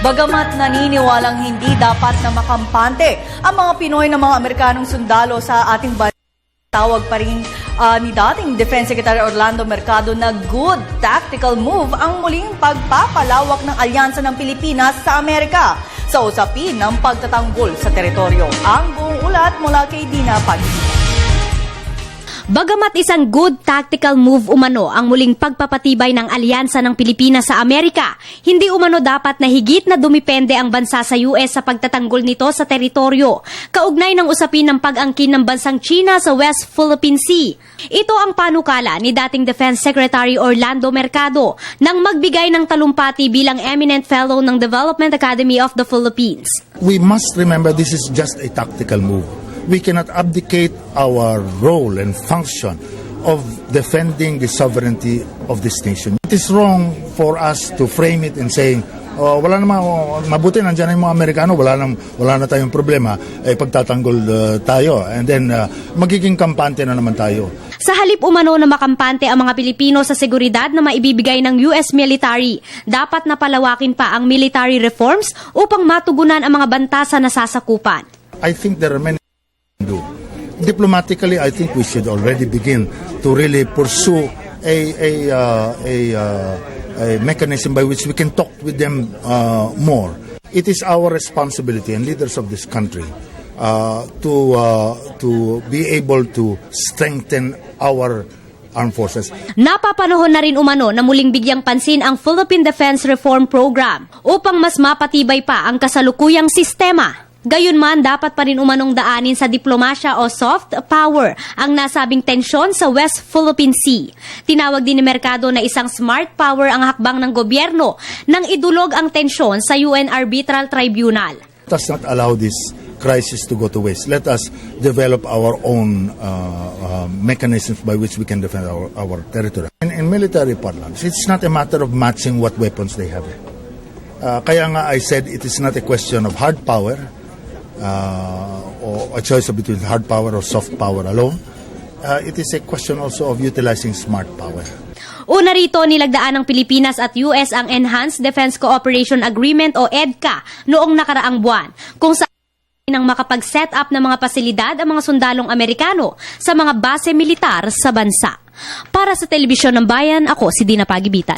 Bagamat naniniwalang hindi dapat na makampante ang mga Pinoy na mga Amerikanong sundalo sa ating bansa, tawag pa rin ni dating Defense Secretary Orlando Mercado na good tactical move ang muling pagpapalawak ng alyansa ng Pilipinas sa Amerika sa usapin ng pagtatanggol sa teritoryo. Ang buong ulat mula kay Dina Pagibita. Bagamat isang good tactical move umano ang muling pagpapatibay ng alyansa ng Pilipinas sa Amerika, hindi umano dapat na higit na dumipende ang bansa sa US sa pagtatanggol nito sa teritoryo, kaugnay ng usapin ng pag-angkin ng bansang China sa West Philippine Sea. Ito ang panukala ni dating Defense Secretary Orlando Mercado nang magbigay ng talumpati bilang Eminent Fellow ng Development Academy of the Philippines. We must remember this is just a tactical move. We cannot abdicate our role and function of defending the sovereignty of this nation. It is wrong for us to frame it in saying, wala naman, mabuti nandiyan yung mga Amerikano, wala na tayong problema, pagtatanggol tayo. And then, magiging kampante na naman tayo. Sa halip umano na makampante ang mga Pilipino sa seguridad na maibibigay ng US military, dapat na palawakin pa ang military reforms upang matugunan ang mga banta sa nasasakupan. I think there are many do. Diplomatically, I think we should already begin to really pursue a mechanism by which we can talk with them more. It is our responsibility and leaders of this country to be able to strengthen our armed forces. Napapanahon na rin umano na muling bigyang pansin ang Philippine Defense Reform Program upang mas mapatibay pa ang kasalukuyang sistema. Gayunman, dapat pa rin umanong daanin sa diplomasya o soft power ang nasabing tensyon sa West Philippine Sea. Tinawag din ni Mercado na isang smart power ang hakbang ng gobyerno nang idulog ang tensyon sa UN Arbitral Tribunal. Let us not allow this crisis to go to waste. Let us develop our own mechanisms by which we can defend our territory. In military parlance, it's not a matter of matching what weapons they have. Kaya nga I said it is not a question of hard power, or a choice between hard power or soft power alone. It is a question also of utilizing smart power. Una rito, nilagdaan ng Pilipinas at US ang Enhanced Defense Cooperation Agreement o EDCA noong nakaraang buwan, kung saan nang makapag-set up ng mga pasilidad ang mga sundalong Amerikano sa mga base militar sa bansa. Para sa Telebisyon ng Bayan, ako si Dina Pagibita.